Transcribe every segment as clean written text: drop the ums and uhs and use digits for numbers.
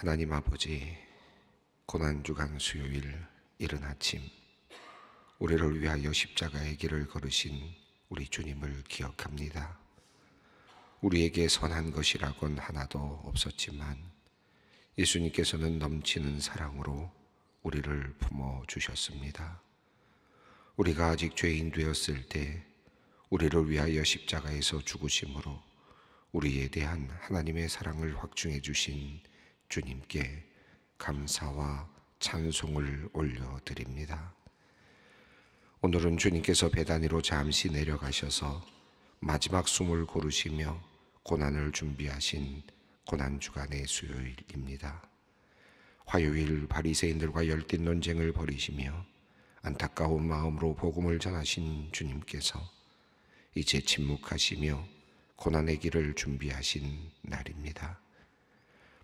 하나님 아버지, 고난주간 수요일 이른 아침 우리를 위하여 십자가의 길을 걸으신 우리 주님을 기억합니다. 우리에게 선한 것이라곤 하나도 없었지만 예수님께서는 넘치는 사랑으로 우리를 품어주셨습니다. 우리가 아직 죄인 되었을 때 우리를 위하여 십자가에서 죽으심으로 우리에 대한 하나님의 사랑을 확증해 주신 주님께 감사와 찬송을 올려드립니다. 오늘은 주님께서 베다니로 잠시 내려가셔서 마지막 숨을 고르시며 고난을 준비하신 고난주간의 수요일입니다. 화요일 바리새인들과 열띤 논쟁을 벌이시며 안타까운 마음으로 복음을 전하신 주님께서 이제 침묵하시며 고난의 길을 준비하신 날입니다.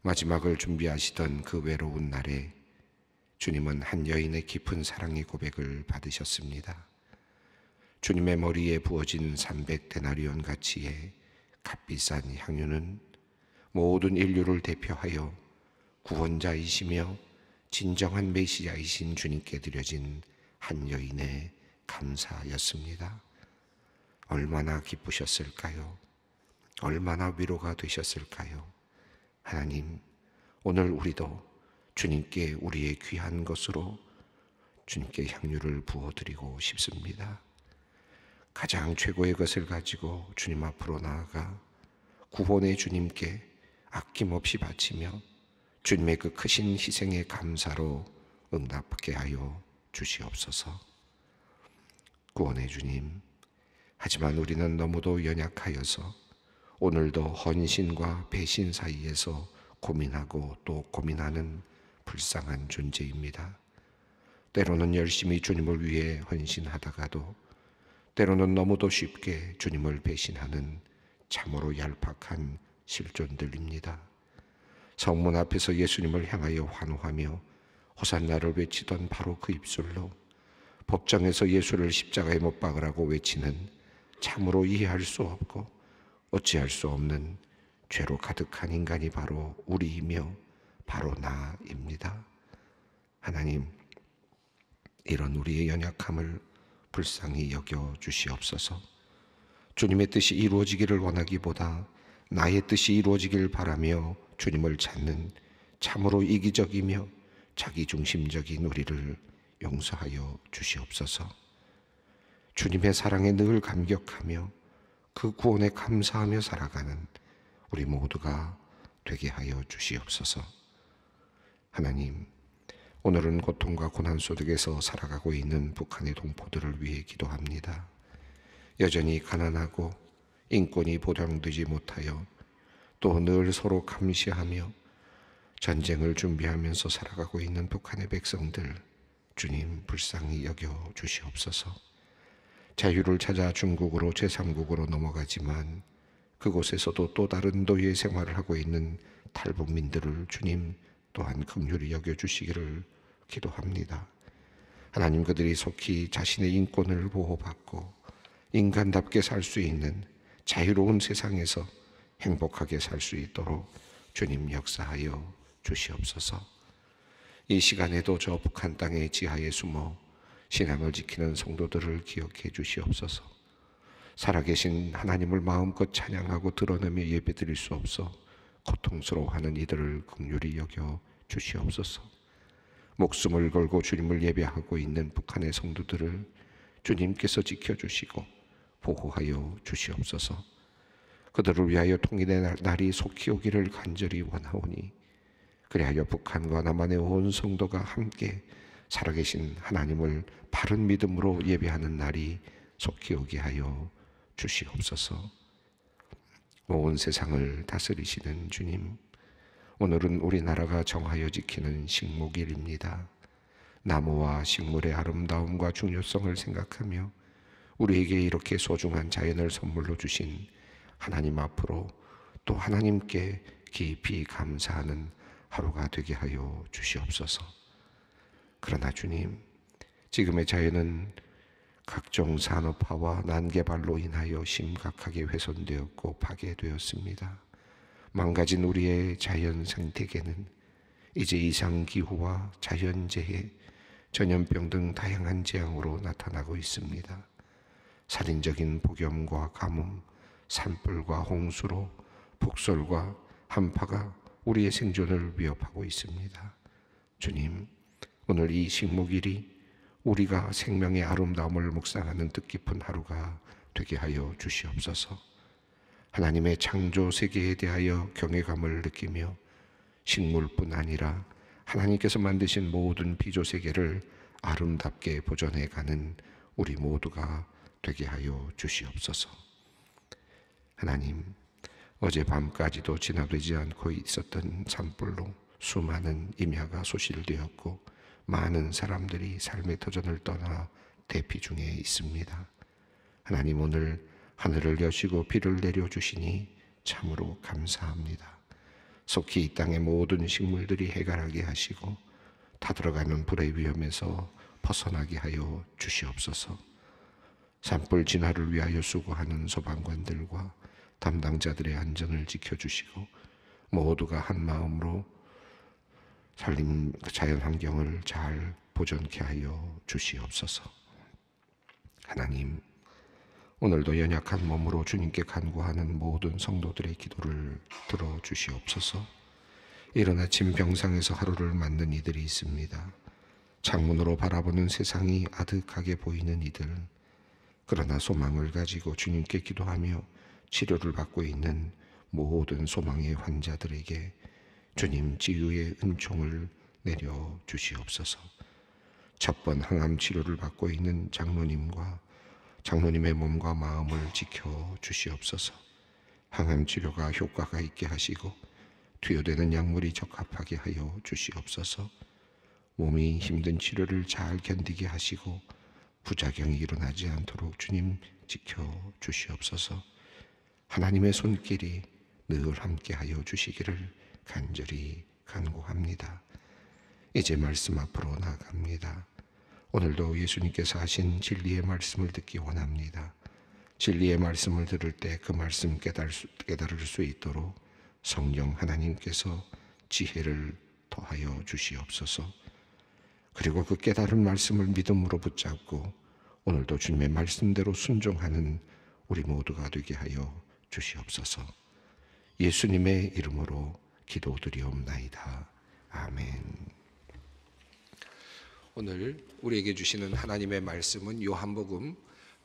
마지막을 준비하시던 그 외로운 날에 주님은 한 여인의 깊은 사랑의 고백을 받으셨습니다. 주님의 머리에 부어진 300데나리온 가치의 값비싼 향유는 모든 인류를 대표하여 구원자이시며 진정한 메시아이신 주님께 드려진 한 여인의 감사였습니다. 얼마나 기쁘셨을까요? 얼마나 위로가 되셨을까요? 하나님, 오늘 우리도 주님께 우리의 귀한 것으로 주님께 향유를 부어드리고 싶습니다. 가장 최고의 것을 가지고 주님 앞으로 나아가 구원의 주님께 아낌없이 바치며 주님의 그 크신 희생의 감사로 응답하게 하여 주시옵소서. 구원의 주님, 하지만 우리는 너무도 연약하여서 오늘도 헌신과 배신 사이에서 고민하고 또 고민하는 불쌍한 존재입니다. 때로는 열심히 주님을 위해 헌신하다가도 때로는 너무도 쉽게 주님을 배신하는 참으로 얄팍한 실존들입니다. 성문 앞에서 예수님을 향하여 환호하며 호산나를 외치던 바로 그 입술로 법정에서 예수를 십자가에 못 박으라고 외치는 참으로 이해할 수 없고 어찌할 수 없는 죄로 가득한 인간이 바로 우리이며 바로 나입니다. 하나님, 이런 우리의 연약함을 불쌍히 여겨 주시옵소서. 주님의 뜻이 이루어지기를 원하기보다 나의 뜻이 이루어지길 바라며 주님을 찾는 참으로 이기적이며 자기중심적인 우리를 용서하여 주시옵소서. 주님의 사랑에 늘 감격하며 그 구원에 감사하며 살아가는 우리 모두가 되게 하여 주시옵소서. 하나님, 오늘은 고통과 고난 속에서 살아가고 있는 북한의 동포들을 위해 기도합니다. 여전히 가난하고 인권이 보장되지 못하여 또 늘 서로 감시하며 전쟁을 준비하면서 살아가고 있는 북한의 백성들, 주님 불쌍히 여겨 주시옵소서. 자유를 찾아 중국으로 제3국으로 넘어가지만 그곳에서도 또 다른 노예 생활을 하고 있는 탈북민들을 주님 또한 긍휼히 여겨주시기를 기도합니다. 하나님, 그들이 속히 자신의 인권을 보호받고 인간답게 살 수 있는 자유로운 세상에서 행복하게 살 수 있도록 주님 역사하여 주시옵소서. 이 시간에도 저 북한 땅의 지하에 숨어 신앙을 지키는 성도들을 기억해 주시옵소서. 살아계신 하나님을 마음껏 찬양하고 드러내며 예배드릴 수 없어 고통스러워하는 이들을 긍휼히 여겨 주시옵소서. 목숨을 걸고 주님을 예배하고 있는 북한의 성도들을 주님께서 지켜주시고 보호하여 주시옵소서. 그들을 위하여 통일의 날이 속히 오기를 간절히 원하오니 그리하여 북한과 남한의 온 성도가 함께 살아계신 하나님을 바른 믿음으로 예배하는 날이 속히 오게 하여 주시옵소서. 온 세상을 다스리시는 주님, 오늘은 우리나라가 정하여 지키는 식목일입니다. 나무와 식물의 아름다움과 중요성을 생각하며 우리에게 이렇게 소중한 자연을 선물로 주신 하나님 앞으로 또 하나님께 깊이 감사하는 하루가 되게 하여 주시옵소서. 그러나 주님, 지금의 자연은 각종 산업화와 난개발로 인하여 심각하게 훼손되었고 파괴되었습니다. 망가진 우리의 자연 생태계는 이제 이상기후와 자연재해, 전염병 등 다양한 재앙으로 나타나고 있습니다. 살인적인 폭염과 가뭄, 산불과 홍수로 폭설과 한파가 우리의 생존을 위협하고 있습니다. 주님, 오늘 이 식목일이 우리가 생명의 아름다움을 묵상하는 뜻깊은 하루가 되게 하여 주시옵소서. 하나님의 창조 세계에 대하여 경외감을 느끼며 식물뿐 아니라 하나님께서 만드신 모든 피조 세계를 아름답게 보존해가는 우리 모두가 되게 하여 주시옵소서. 하나님, 어젯밤까지도 진압되지 않고 있었던 산불로 수많은 임야가 소실되었고 많은 사람들이 삶의 터전을 떠나 대피 중에 있습니다. 하나님, 오늘 하늘을 여시고 비를 내려주시니 참으로 감사합니다. 속히 이 땅의 모든 식물들이 해갈하게 하시고 타들어가는 불의 위험에서 벗어나게 하여 주시옵소서. 산불 진화를 위하여 수고하는 소방관들과 담당자들의 안전을 지켜주시고 모두가 한 마음으로 자연 환경을 잘 보존케 하여 주시옵소서. 하나님, 오늘도 연약한 몸으로 주님께 간구하는 모든 성도들의 기도를 들어주시옵소서. 이른 아침 병상에서 하루를 맞는 이들이 있습니다. 창문으로 바라보는 세상이 아득하게 보이는 이들, 그러나 소망을 가지고 주님께 기도하며 치료를 받고 있는 모든 소망의 환자들에게 주님 치유의 은총을 내려 주시옵소서. 첫 번 항암 치료를 받고 있는 장로님과 장로님의 몸과 마음을 지켜 주시옵소서. 항암 치료가 효과가 있게 하시고 투여되는 약물이 적합하게 하여 주시옵소서. 몸이 힘든 치료를 잘 견디게 하시고 부작용이 일어나지 않도록 주님 지켜 주시옵소서. 하나님의 손길이 늘 함께하여 주시기를 간절히 간구합니다. 이제 말씀 앞으로 나아갑니다. 오늘도 예수님께서 하신 진리의 말씀을 듣기 원합니다. 진리의 말씀을 들을 때 그 말씀 깨달을 수 있도록 성령 하나님께서 지혜를 더하여 주시옵소서. 그리고 그 깨달은 말씀을 믿음으로 붙잡고 오늘도 주님의 말씀대로 순종하는 우리 모두가 되게 하여 주시옵소서. 예수님의 이름으로 기도드리옵나이다. 아멘. 오늘 우리에게 주시는 하나님의 말씀은 요한복음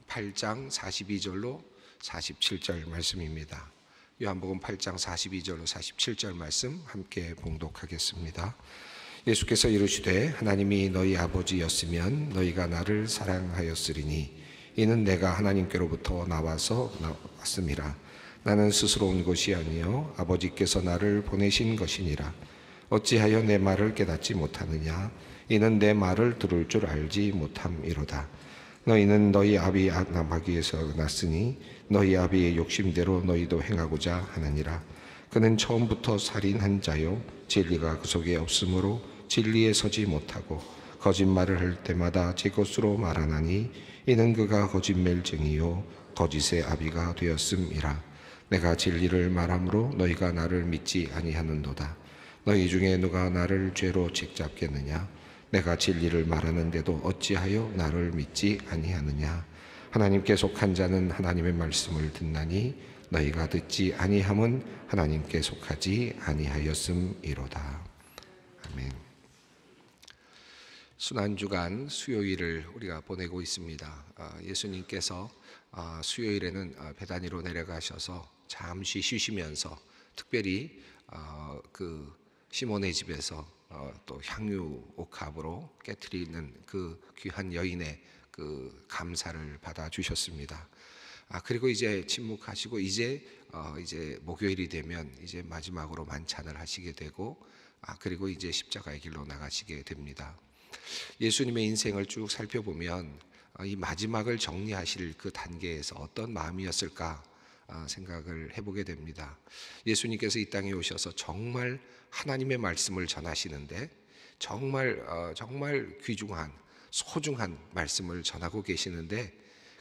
8장 42절로 47절 말씀입니다. 요한복음 8장 42절로 47절 말씀 함께 봉독하겠습니다. 예수께서 이르시되 하나님이 너희 아버지였으면 너희가 나를 사랑하였으리니 이는 내가 하나님께로부터 나왔음이라. 나는 스스로 온 것이 아니요 아버지께서 나를 보내신 것이니라. 어찌하여 내 말을 깨닫지 못하느냐? 이는 내 말을 들을 줄 알지 못함이로다. 너희는 너희 아비 마귀에서 났으니 너희 아비의 욕심대로 너희도 행하고자 하느니라. 그는 처음부터 살인한 자요 진리가 그 속에 없으므로 진리에 서지 못하고 거짓말을 할 때마다 제 것으로 말하나니 이는 그가 거짓말쟁이요 거짓의 아비가 되었음이라. 내가 진리를 말함으로 너희가 나를 믿지 아니하는도다. 너희 중에 누가 나를 죄로 책잡겠느냐? 내가 진리를 말하는데도 어찌하여 나를 믿지 아니하느냐? 하나님께 속한 자는 하나님의 말씀을 듣나니 너희가 듣지 아니함은 하나님께 속하지 아니하였음이로다. 아멘. 순환주간 수요일을 우리가 보내고 있습니다. 예수님께서 수요일에는 베다니로 내려가셔서 잠시 쉬시면서 특별히 그 시몬의 집에서 또 향유 옥합으로 깨트리는 그 귀한 여인의 그 감사를 받아 주셨습니다. 그리고 이제 침묵하시고 이제 목요일이 되면 이제 마지막으로 만찬을 하시게 되고 그리고 이제 십자가의 길로 나가시게 됩니다. 예수님의 인생을 쭉 살펴보면 이 마지막을 정리하실 그 단계에서 어떤 마음이었을까 생각을 해보게 됩니다. 예수님께서 이 땅에 오셔서 정말 하나님의 말씀을 전하시는데 정말 귀중한 소중한 말씀을 전하고 계시는데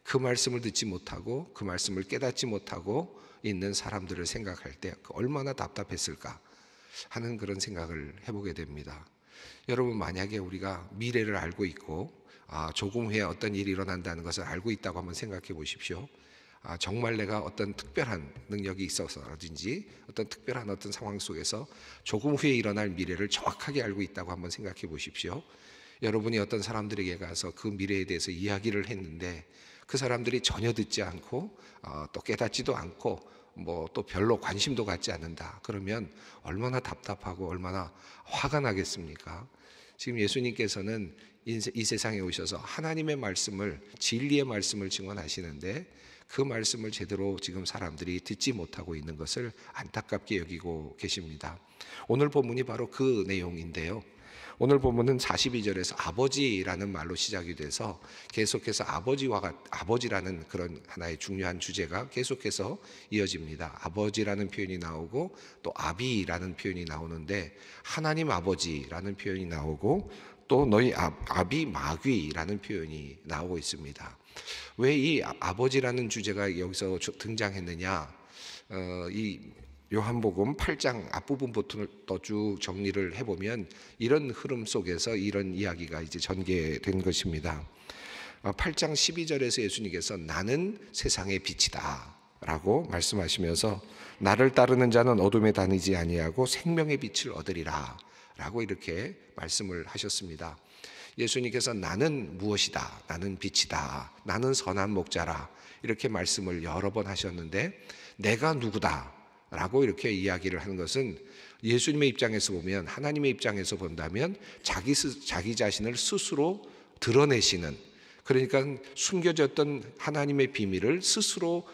그 말씀을 듣지 못하고 그 말씀을 깨닫지 못하고 있는 사람들을 생각할 때 얼마나 답답했을까. 하는 그런 생각을 해보게 됩니다. 여러분, 만약에 우리가 미래를 알고 있고 조금 후에 어떤 일이 일어난다는 것을 알고 있다고 한번 생각해 보십시오. 정말 내가 어떤 특별한 능력이 있어서라든지 어떤 특별한 어떤 상황 속에서 조금 후에 일어날 미래를 정확하게 알고 있다고 한번 생각해 보십시오. 여러분이 어떤 사람들에게 가서 그 미래에 대해서 이야기를 했는데 그 사람들이 전혀 듣지 않고 또 깨닫지도 않고 또 별로 관심도 갖지 않는다. 그러면 얼마나 답답하고 얼마나 화가 나겠습니까? 지금 예수님께서는 이 세상에 오셔서 하나님의 말씀을, 진리의 말씀을 증언하시는데 그 말씀을 제대로 지금 사람들이 듣지 못하고 있는 것을 안타깝게 여기고 계십니다. 오늘 본문이 바로 그 내용인데요. 오늘 본문은 42절에서 아버지라는 말로 시작이 돼서 계속해서 아버지라는 그런 하나의 중요한 주제가 계속해서 이어집니다. 아버지라는 표현이 나오고 또 아비라는 표현이 나오는데 하나님 아버지라는 표현이 나오고 또 너희 아비 마귀라는 표현이 나오고 있습니다. 왜 이 아버지라는 주제가 여기서 등장했느냐? 이 요한복음 8장 앞부분부터 쭉 정리를 해보면 이런 흐름 속에서 이런 이야기가 이제 전개된 것입니다. 8장 12절에서 예수님께서 나는 세상의 빛이다 라고 말씀하시면서 나를 따르는 자는 어둠에 다니지 아니하고 생명의 빛을 얻으리라 라고 이렇게 말씀을 하셨습니다. 예수님께서 나는 무엇이다, 나는 빛이다, 나는 선한 목자라 이렇게 말씀을 여러 번 하셨는데 내가 누구다 라고 이렇게 이야기를 하는 것은 예수님의 입장에서 보면, 하나님의 입장에서 본다면 자기 자신을 스스로 드러내시는, 그러니까 숨겨졌던 하나님의 비밀을 스스로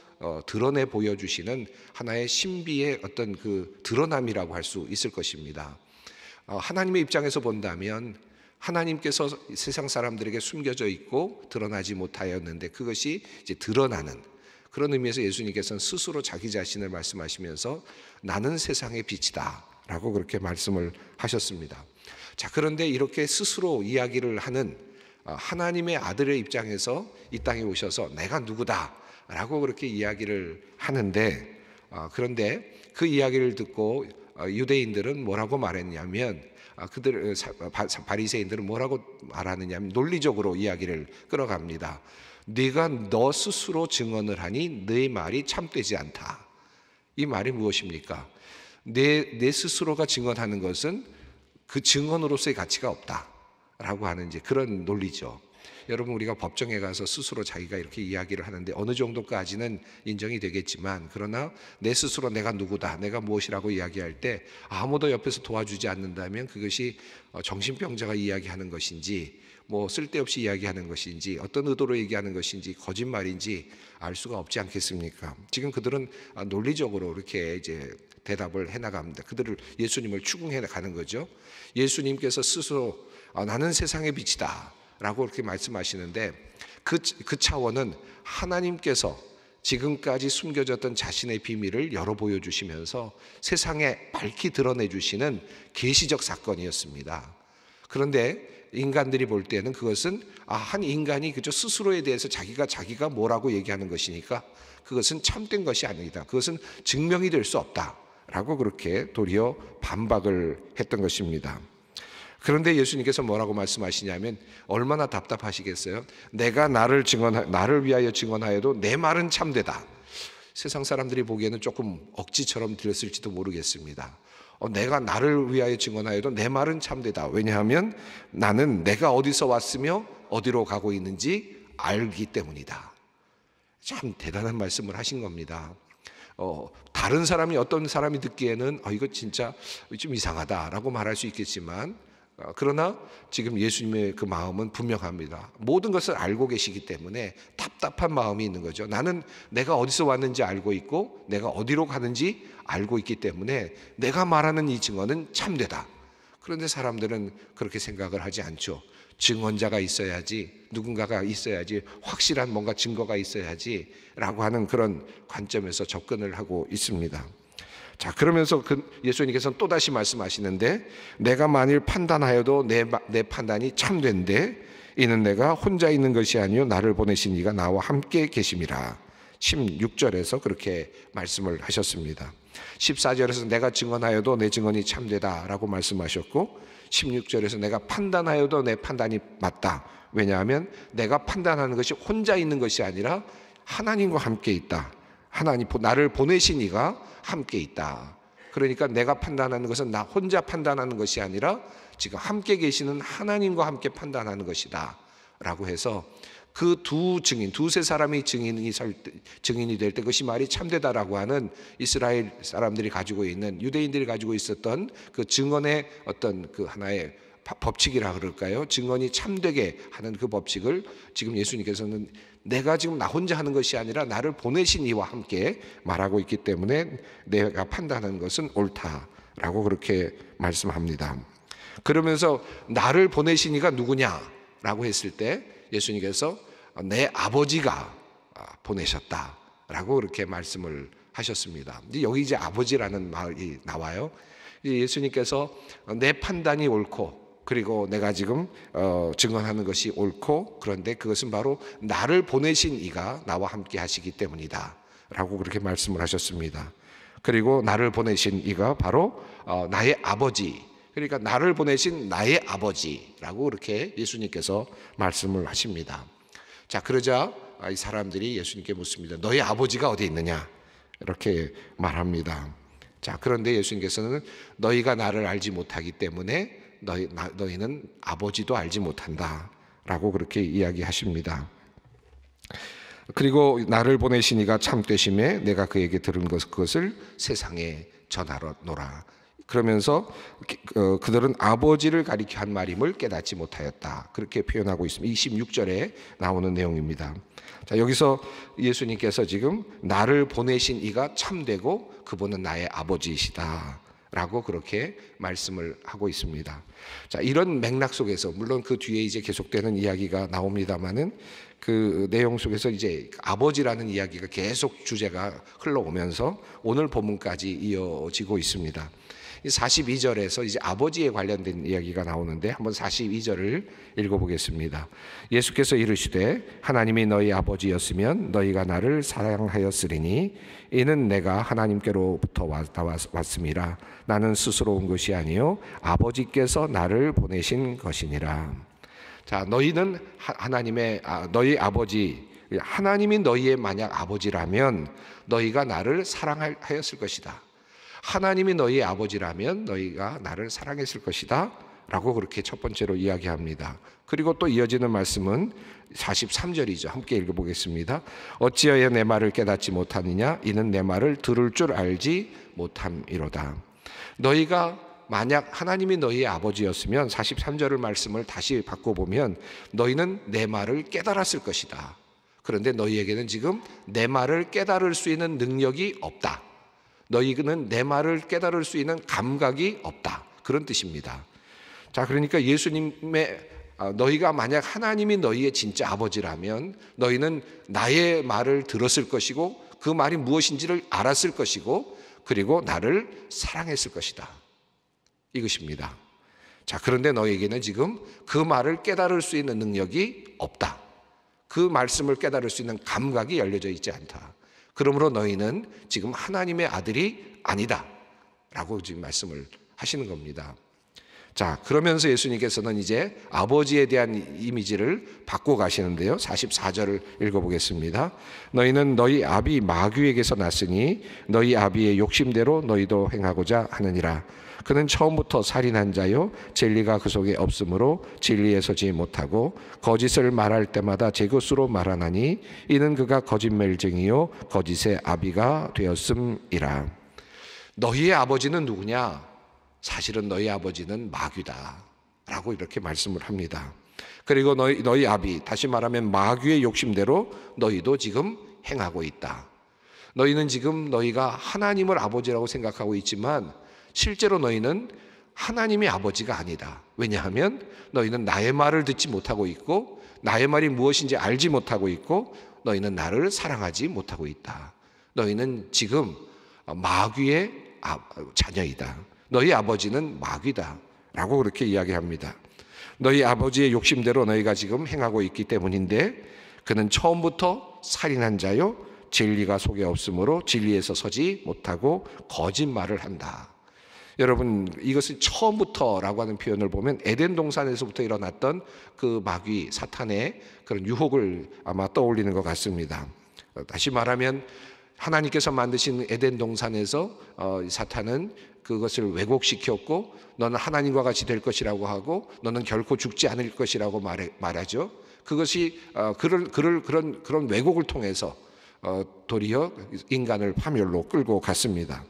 드러내 보여주시는 하나의 신비의 어떤 그 드러남이라고 할 수 있을 것입니다. 하나님의 입장에서 본다면 하나님께서 세상 사람들에게 숨겨져 있고 드러나지 못하였는데 그것이 이제 드러나는, 그런 의미에서 예수님께서는 스스로 자기 자신을 말씀하시면서 나는 세상의 빛이다 라고 그렇게 말씀을 하셨습니다. 자, 그런데 이렇게 스스로 이야기를 하는 하나님의 아들의 입장에서 이 땅에 오셔서 내가 누구다 라고 그렇게 이야기를 하는데, 그런데 그 이야기를 듣고 유대인들은 뭐라고 말했냐면, 바리새인들은 뭐라고 말하느냐면 논리적으로 이야기를 끌어갑니다. 네가 너 스스로 증언을 하니 네 말이 참되지 않다. 이 말이 무엇입니까? 내 스스로가 증언하는 것은 그 증언으로서의 가치가 없다라고 하는 이제 그런 논리죠. 여러분, 우리가 법정에 가서 스스로 자기가 이렇게 이야기를 하는데 어느 정도까지는 인정이 되겠지만, 그러나 내 스스로 내가 누구다, 내가 무엇이라고 이야기할 때 아무도 옆에서 도와주지 않는다면 그것이 정신병자가 이야기하는 것인지, 쓸데없이 이야기하는 것인지, 어떤 의도로 얘기하는 것인지, 거짓말인지 알 수가 없지 않겠습니까? 지금 그들은 논리적으로 이렇게 이제 대답을 해나갑니다. 그들을, 예수님을 추궁해 가는 거죠. 예수님께서 스스로 나는 세상의 빛이다 라고 그렇게 말씀하시는데 그 차원은 하나님께서 지금까지 숨겨졌던 자신의 비밀을 열어 보여주시면서 세상에 밝히 드러내주시는 계시적 사건이었습니다. 그런데 인간들이 볼 때는 그것은 한 인간이 그저 스스로에 대해서 자기가 뭐라고 얘기하는 것이니까 그것은 참된 것이 아니다, 그것은 증명이 될 수 없다라고 그렇게 도리어 반박을 했던 것입니다. 그런데 예수님께서 뭐라고 말씀하시냐면 얼마나 답답하시겠어요? 내가 나를 위하여 증언하여도 내 말은 참되다. 세상 사람들이 보기에는 조금 억지처럼 들렸을지도 모르겠습니다. 내가 나를 위하여 증언하여도 내 말은 참되다. 왜냐하면 나는 내가 어디서 왔으며 어디로 가고 있는지 알기 때문이다. 참 대단한 말씀을 하신 겁니다. 다른 사람이, 어떤 사람이 듣기에는 이거 진짜 좀 이상하다라고 말할 수 있겠지만, 그러나 지금 예수님의 그 마음은 분명합니다. 모든 것을 알고 계시기 때문에 답답한 마음이 있는 거죠. 나는 내가 어디서 왔는지 알고 있고 내가 어디로 가는지 알고 있기 때문에 내가 말하는 이 증언은 참되다. 그런데 사람들은 그렇게 생각을 하지 않죠. 증언자가 있어야지, 누군가가 있어야지, 확실한 뭔가 증거가 있어야지 라고 하는 그런 관점에서 접근을 하고 있습니다. 자, 그러면서 예수님께서는 또다시 말씀하시는데 내가 만일 판단하여도 내 판단이 참된데 이는 내가 혼자 있는 것이 아니요 나를 보내신 이가 나와 함께 계심이라. 16절에서 그렇게 말씀을 하셨습니다. 14절에서 내가 증언하여도 내 증언이 참되다라고 말씀하셨고 16절에서 내가 판단하여도 내 판단이 맞다. 왜냐하면 내가 판단하는 것이 혼자 있는 것이 아니라 하나님과 함께 있다. 하나님 나를 보내신 이가 함께 있다. 그러니까 내가 판단하는 것은 나 혼자 판단하는 것이 아니라 지금 함께 계시는 하나님과 함께 판단하는 것이다 라고 해서 그 두세 사람이 증인이 될 때 그것이 말이 참되다라고 하는 이스라엘 사람들이 가지고 있는, 유대인들이 가지고 있었던 그 증언의 어떤 그 하나의 법칙이라 그럴까요? 증언이 참되게 하는 그 법칙을 지금 예수님께서는 내가 지금 나 혼자 하는 것이 아니라 나를 보내신 이와 함께 말하고 있기 때문에 내가 판단하는 것은 옳다라고 그렇게 말씀합니다. 그러면서 나를 보내신 이가 누구냐라고 했을 때 예수님께서 내 아버지가 보내셨다라고 그렇게 말씀을 하셨습니다. 여기 이제 아버지라는 말이 나와요. 예수님께서 내 판단이 옳고 그리고 내가 지금 증언하는 것이 옳고 그런데 그것은 바로 나를 보내신 이가 나와 함께 하시기 때문이다 라고 그렇게 말씀을 하셨습니다. 그리고 나를 보내신 이가 바로 나의 아버지, 그러니까 나를 보내신 나의 아버지라고 그렇게 예수님께서 말씀을 하십니다. 자, 그러자 이 사람들이 예수님께 묻습니다. 너희 아버지가 어디 있느냐? 이렇게 말합니다. 자, 그런데 예수님께서는 너희가 나를 알지 못하기 때문에 너희는 아버지도 알지 못한다 라고 그렇게 이야기하십니다. 그리고 나를 보내신 이가 참되심에 내가 그에게 들은 그것을 세상에 전하노라. 그러면서 그들은 아버지를 가리켜 한 말임을 깨닫지 못하였다. 그렇게 표현하고 있습니다. 26절에 나오는 내용입니다. 자, 여기서 예수님께서 지금 나를 보내신 이가 참되고 그분은 나의 아버지이시다 라고 그렇게 말씀을 하고 있습니다. 자, 이런 맥락 속에서 물론 그 뒤에 이제 계속되는 이야기가 나옵니다만은 그 내용 속에서 이제 아버지라는 이야기가 계속 주제가 흘러오면서 오늘 본문까지 이어지고 있습니다. 42절에서 이제 아버지에 관련된 이야기가 나오는데 한번 42절을 읽어보겠습니다. 예수께서 이르시되 하나님이 너희 아버지였으면 너희가 나를 사랑하였으리니 이는 내가 하나님께로부터 왔음이라. 나는 스스로 온 것이 아니요 아버지께서 나를 보내신 것이니라. 자, 너희는 너희 아버지, 하나님이 너희의 만약 아버지라면 너희가 나를 사랑하였을 것이다. 하나님이 너희의 아버지라면 너희가 나를 사랑했을 것이다 라고 그렇게 첫 번째로 이야기합니다. 그리고 또 이어지는 말씀은 43절이죠. 함께 읽어보겠습니다. 어찌하여 내 말을 깨닫지 못하느냐? 이는 내 말을 들을 줄 알지 못함이로다. 너희가 만약 하나님이 너희의 아버지였으면 43절의 말씀을 다시 바꿔보면 너희는 내 말을 깨달았을 것이다. 그런데 너희에게는 지금 내 말을 깨달을 수 있는 능력이 없다. 너희는 내 말을 깨달을 수 있는 감각이 없다. 그런 뜻입니다. 자, 그러니까 너희가 만약 하나님이 너희의 진짜 아버지라면 너희는 나의 말을 들었을 것이고 그 말이 무엇인지를 알았을 것이고 그리고 나를 사랑했을 것이다. 이것입니다. 자, 그런데 너희에게는 지금 그 말을 깨달을 수 있는 능력이 없다. 그 말씀을 깨달을 수 있는 감각이 열려져 있지 않다. 그러므로 너희는 지금 하나님의 아들이 아니다 라고 지금 말씀을 하시는 겁니다. 자, 그러면서 예수님께서는 이제 아버지에 대한 이미지를 바꿔 가시는데요. 44절을 읽어보겠습니다. 너희는 너희 아비 마귀에게서 났으니 너희 아비의 욕심대로 너희도 행하고자 하느니라. 그는 처음부터 살인한 자요 진리가 그 속에 없으므로 진리에 서지 못하고 거짓을 말할 때마다 제 것으로 말하나니 이는 그가 거짓말쟁이요 거짓의 아비가 되었음이라. 너희의 아버지는 누구냐? 사실은 너희 아버지는 마귀다 라고 이렇게 말씀을 합니다. 그리고 너희 아비, 다시 말하면 마귀의 욕심대로 너희도 지금 행하고 있다. 너희는 지금 너희가 하나님을 아버지라고 생각하고 있지만 실제로 너희는 하나님의 아버지가 아니다. 왜냐하면 너희는 나의 말을 듣지 못하고 있고 나의 말이 무엇인지 알지 못하고 있고 너희는 나를 사랑하지 못하고 있다. 너희는 지금 마귀의 자녀이다. 너희 아버지는 마귀다 라고 그렇게 이야기합니다. 너희 아버지의 욕심대로 너희가 지금 행하고 있기 때문인데 그는 처음부터 살인한 자요 진리가 속에 없으므로 진리에서 서지 못하고 거짓말을 한다. 여러분, 이것은 처음부터라고 하는 표현을 보면 에덴 동산에서부터 일어났던 그 마귀 사탄의 그런 유혹을 아마 떠올리는 것 같습니다. 다시 말하면 하나님께서 만드신 에덴 동산에서 사탄은 그것을 왜곡시켰고, 너는 하나님과 같이 될 것이라고 하고, 너는 결코 죽지 않을 것이라고 말하죠. 그것이 그런 왜곡을 통해서 도리어 인간을 파멸로 끌고 갔습니다.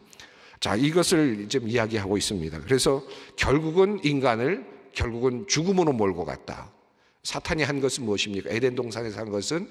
자, 이것을 지금 이야기하고 있습니다. 그래서 결국은 인간을 죽음으로 몰고 갔다. 사탄이 한 것은 무엇입니까? 에덴 동산에서 한 것은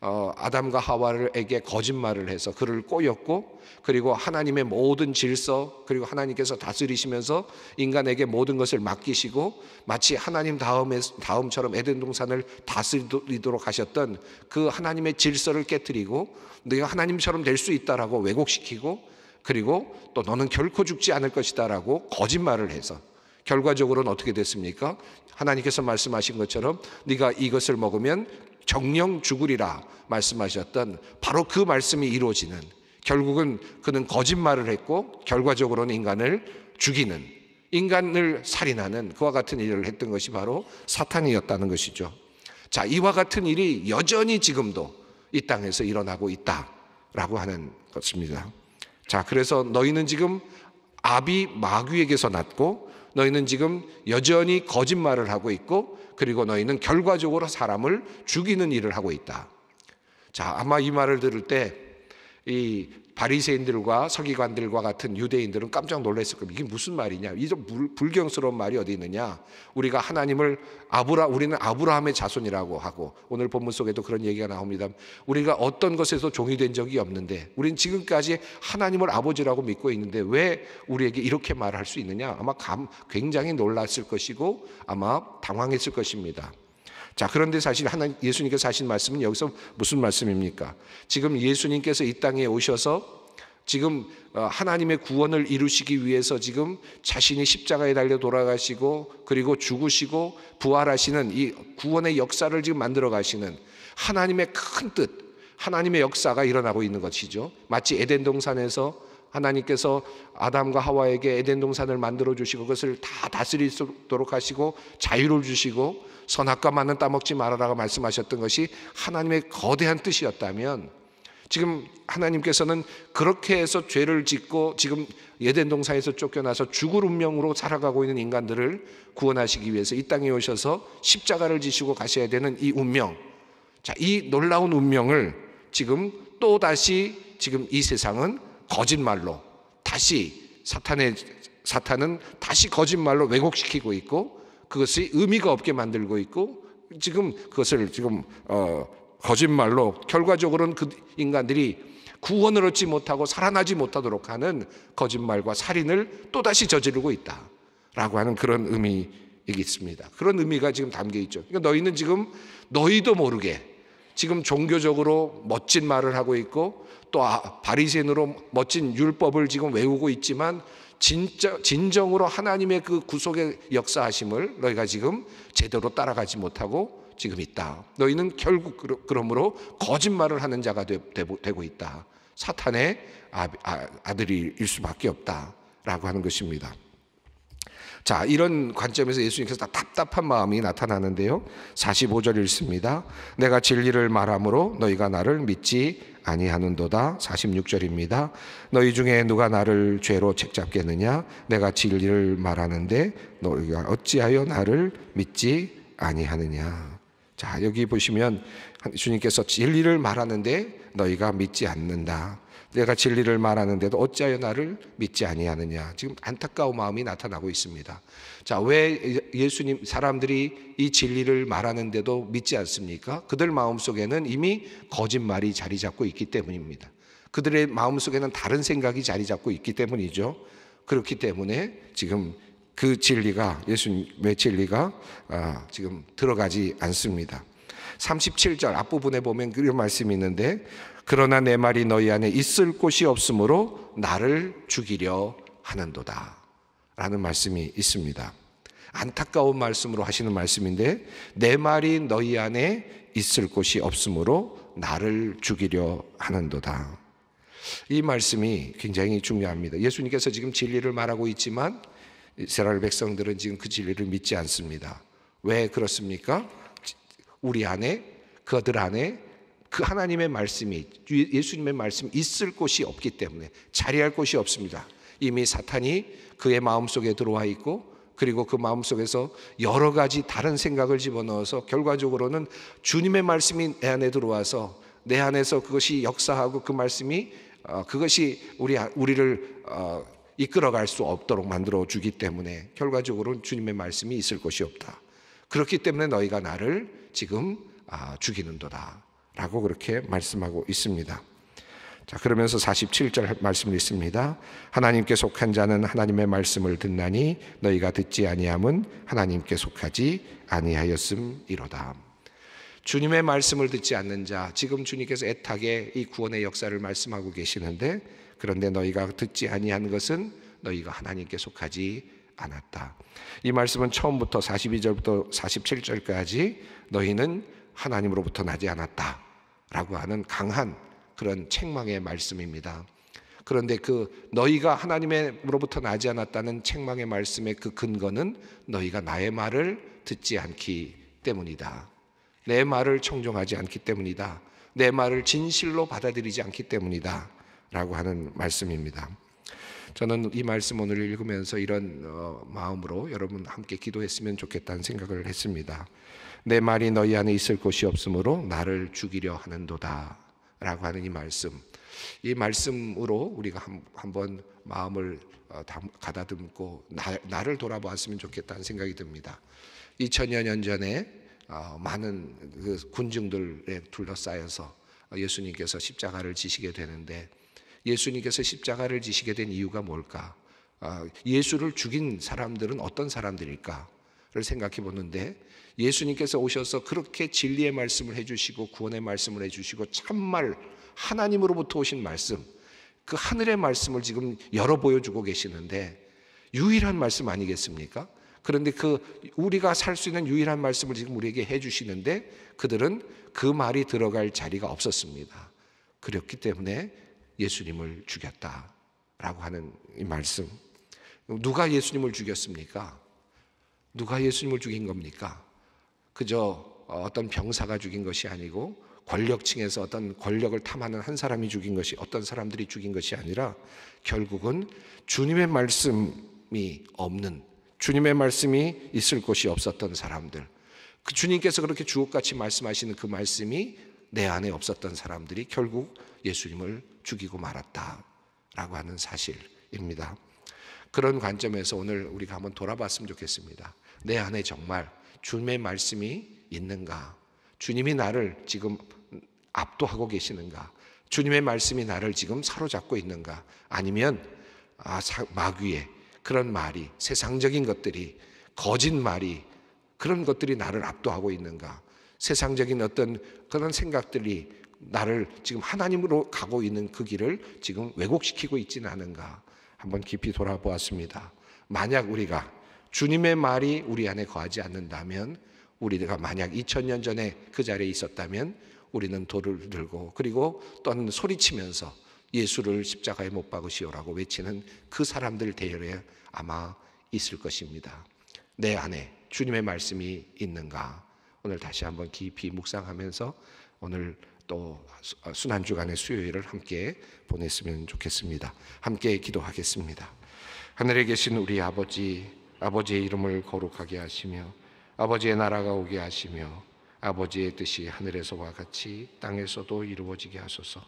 아담과 하와에게 거짓말을 해서 그를 꼬였고, 그리고 하나님의 모든 질서, 그리고 하나님께서 다스리시면서 인간에게 모든 것을 맡기시고 마치 하나님 다음처럼 에덴 동산을 다스리도록 하셨던 그 하나님의 질서를 깨뜨리고 네가 하나님처럼 될 수 있다라고 왜곡시키고, 그리고 또 너는 결코 죽지 않을 것이다라고 거짓말을 해서 결과적으로는 어떻게 됐습니까? 하나님께서 말씀하신 것처럼 네가 이것을 먹으면 정령 죽으리라 말씀하셨던 바로 그 말씀이 이루어지는, 결국은 그는 거짓말을 했고 결과적으로는 인간을 죽이는, 인간을 살인하는 그와 같은 일을 했던 것이 바로 사탄이었다는 것이죠. 자, 이와 같은 일이 여전히 지금도 이 땅에서 일어나고 있다라고 하는 것입니다. 자, 그래서 너희는 지금 아비 마귀에게서 났고, 너희는 지금 여전히 거짓말을 하고 있고, 그리고 너희는 결과적으로 사람을 죽이는 일을 하고 있다. 자, 아마 이 말을 들을 때 이 바리새인들과 서기관들과 같은 유대인들은 깜짝 놀랐을 겁니다. 이게 무슨 말이냐? 이 좀 불경스러운 말이 어디 있느냐? 우리가 하나님을 우리는 아브라함의 자손이라고 하고, 오늘 본문 속에도 그런 얘기가 나옵니다. 우리가 어떤 것에서 종이 된 적이 없는데, 우리는 지금까지 하나님을 아버지라고 믿고 있는데 왜 우리에게 이렇게 말할 수 있느냐? 아마 굉장히 놀랐을 것이고 아마 당황했을 것입니다. 자, 그런데 사실 예수님께서 하신 말씀은 여기서 무슨 말씀입니까? 지금 예수님께서 이 땅에 오셔서 지금 하나님의 구원을 이루시기 위해서 지금 자신이 십자가에 달려 돌아가시고, 그리고 죽으시고 부활하시는 이 구원의 역사를 지금 만들어 가시는 하나님의 큰 뜻, 하나님의 역사가 일어나고 있는 것이죠. 마치 에덴 동산에서 하나님께서 아담과 하와에게 에덴 동산을 만들어 주시고 그것을 다 다스리도록 하시고 자유를 주시고 선악과 맞는 따먹지 말아라고 말씀하셨던 것이 하나님의 거대한 뜻이었다면, 지금 하나님께서는 그렇게 해서 죄를 짓고 지금 에덴 동산에서 쫓겨나서 죽을 운명으로 살아가고 있는 인간들을 구원하시기 위해서 이 땅에 오셔서 십자가를 지시고 가셔야 되는 이 운명, 자, 이 놀라운 운명을 지금 또다시 지금 이 세상은 거짓말로 다시 사탄은 다시 거짓말로 왜곡시키고 있고, 그것이 의미가 없게 만들고 있고, 지금 그것을 지금 거짓말로 결과적으로는 그 인간들이 구원을 얻지 못하고 살아나지 못하도록 하는 거짓말과 살인을 또다시 저지르고 있다라고 하는 그런 의미이겠습니다. 그런 의미가 지금 담겨 있죠. 그러니까 너희는 지금 너희도 모르게 지금 종교적으로 멋진 말을 하고 있고 또 바리새인으로 멋진 율법을 지금 외우고 있지만 진정으로 하나님의 그 구속의 역사하심을 너희가 지금 제대로 따라가지 못하고 지금 있다. 너희는 결국 그러므로 거짓말을 하는 자가 되고 있다. 사탄의 아들일 수밖에 없다라고 하는 것입니다. 자, 이런 관점에서 예수님께서 답답한 마음이 나타나는데요. 45절 읽습니다. 내가 진리를 말함으로 너희가 나를 믿지 아니하는도다. 46절입니다. 너희 중에 누가 나를 죄로 책잡겠느냐? 내가 진리를 말하는데 너희가 어찌하여 나를 믿지 아니하느냐? 자, 여기 보시면 주님께서 진리를 말하는데 너희가 믿지 않는다. 내가 진리를 말하는데도 어찌하여 나를 믿지 아니하느냐. 지금 안타까운 마음이 나타나고 있습니다. 자, 왜 예수님 사람들이 이 진리를 말하는데도 믿지 않습니까? 그들 마음속에는 이미 거짓말이 자리 잡고 있기 때문입니다. 그들의 마음속에는 다른 생각이 자리 잡고 있기 때문이죠. 그렇기 때문에 지금 그 진리가, 예수님의 진리가 지금 들어가지 않습니다. 37절 앞부분에 보면 그런 말씀이 있는데, 그러나 내 말이 너희 안에 있을 곳이 없으므로 나를 죽이려 하는도다 라는 말씀이 있습니다. 안타까운 말씀으로 하시는 말씀인데, 내 말이 너희 안에 있을 곳이 없으므로 나를 죽이려 하는도다. 이 말씀이 굉장히 중요합니다. 예수님께서 지금 진리를 말하고 있지만 이스라엘 백성들은 지금 그 진리를 믿지 않습니다. 왜 그렇습니까? 우리 안에, 그들 안에 그 하나님의 말씀이, 예수님의 말씀이 있을 곳이 없기 때문에, 자리할 곳이 없습니다. 이미 사탄이 그의 마음속에 들어와 있고, 그리고 그 마음속에서 여러 가지 다른 생각을 집어넣어서 결과적으로는 주님의 말씀이 내 안에 들어와서 내 안에서 그것이 역사하고 그 말씀이 그것이 우리를 이끌어갈 수 없도록 만들어주기 때문에 결과적으로는 주님의 말씀이 있을 곳이 없다. 그렇기 때문에 너희가 나를 지금 죽이는도다 라고 그렇게 말씀하고 있습니다. 자, 그러면서 47절 말씀을 읽습니다. 하나님께 속한 자는 하나님의 말씀을 듣나니 너희가 듣지 아니함은 하나님께 속하지 아니하였음이로다. 주님의 말씀을 듣지 않는 자, 지금 주님께서 애타게 이 구원의 역사를 말씀하고 계시는데, 그런데 너희가 듣지 아니한 것은 너희가 하나님께 속하지 않았다. 이 말씀은 처음부터 42절부터 47절까지 너희는 하나님으로부터 나지 않았다 라고 하는 강한 그런 책망의 말씀입니다. 그런데 그 너희가 하나님으로부터 나지 않았다는 책망의 말씀의 그 근거는 너희가 나의 말을 듣지 않기 때문이다. 내 말을 청종하지 않기 때문이다. 내 말을 진실로 받아들이지 않기 때문이다 라고 하는 말씀입니다. 저는 이 말씀 오늘 읽으면서 이런 마음으로 여러분 함께 기도했으면 좋겠다는 생각을 했습니다. 내 말이 너희 안에 있을 곳이 없으므로 나를 죽이려 하는도다 라고 하는 이 말씀으로 우리가 한번 마음을 가다듬고 나를 돌아보았으면 좋겠다는 생각이 듭니다. 2000여 년 전에 많은 그 군중들에 둘러싸여서 예수님께서 십자가를 지시게 되는데, 예수님께서 십자가를 지시게 된 이유가 뭘까? 예수를 죽인 사람들은 어떤 사람들일까를 생각해 보는데, 예수님께서 오셔서 그렇게 진리의 말씀을 해주시고 구원의 말씀을 해주시고 참말 하나님으로부터 오신 말씀, 그 하늘의 말씀을 지금 열어 보여주고 계시는데 유일한 말씀 아니겠습니까? 그런데 그 우리가 살 수 있는 유일한 말씀을 지금 우리에게 해주시는데 그들은 그 말이 들어갈 자리가 없었습니다. 그렇기 때문에 예수님을 죽였다라고 하는 이 말씀. 누가 예수님을 죽였습니까? 누가 예수님을 죽인 겁니까? 그저 어떤 병사가 죽인 것이 아니고 권력층에서 어떤 권력을 탐하는 한 사람이 죽인 것이, 어떤 사람들이 죽인 것이 아니라 결국은 주님의 말씀이 없는, 주님의 말씀이 있을 곳이 없었던 사람들, 그 주님께서 그렇게 주옥같이 말씀하시는 그 말씀이 내 안에 없었던 사람들이 결국 예수님을 죽이고 말았다라고 하는 사실입니다. 그런 관점에서 오늘 우리가 한번 돌아봤으면 좋겠습니다. 내 안에 정말 주님의 말씀이 있는가? 주님이 나를 지금 압도하고 계시는가? 주님의 말씀이 나를 지금 사로잡고 있는가? 아니면 마귀의 그런 말이, 세상적인 것들이, 거짓말이, 그런 것들이 나를 압도하고 있는가? 세상적인 어떤 그런 생각들이 나를 지금 하나님으로 가고 있는 그 길을 지금 왜곡시키고 있지는 않은가? 한번 깊이 돌아보았습니다. 만약 우리가 주님의 말이 우리 안에 거하지 않는다면, 우리가 만약 2000년 전에 그 자리에 있었다면 우리는 돌을 들고 그리고 또는 소리치면서 예수를 십자가에 못 박으시오라고 외치는 그 사람들 대열에 아마 있을 것입니다. 내 안에 주님의 말씀이 있는가? 오늘 다시 한번 깊이 묵상하면서 오늘 또 순환주간의 수요일을 함께 보냈으면 좋겠습니다. 함께 기도하겠습니다. 하늘에 계신 우리 아버지, 아버지의 이름을 거룩하게 하시며 아버지의 나라가 오게 하시며 아버지의 뜻이 하늘에서와 같이 땅에서도 이루어지게 하소서.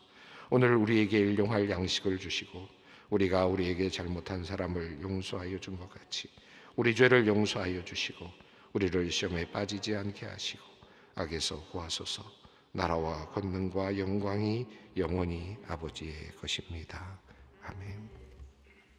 오늘 우리에게 일용할 양식을 주시고 우리가 우리에게 잘못한 사람을 용서하여 준 것 같이 우리 죄를 용서하여 주시고 우리를 시험에 빠지지 않게 하시고 악에서 구하소서. 나라와 권능과 영광이 영원히 아버지의 것입니다. 아멘.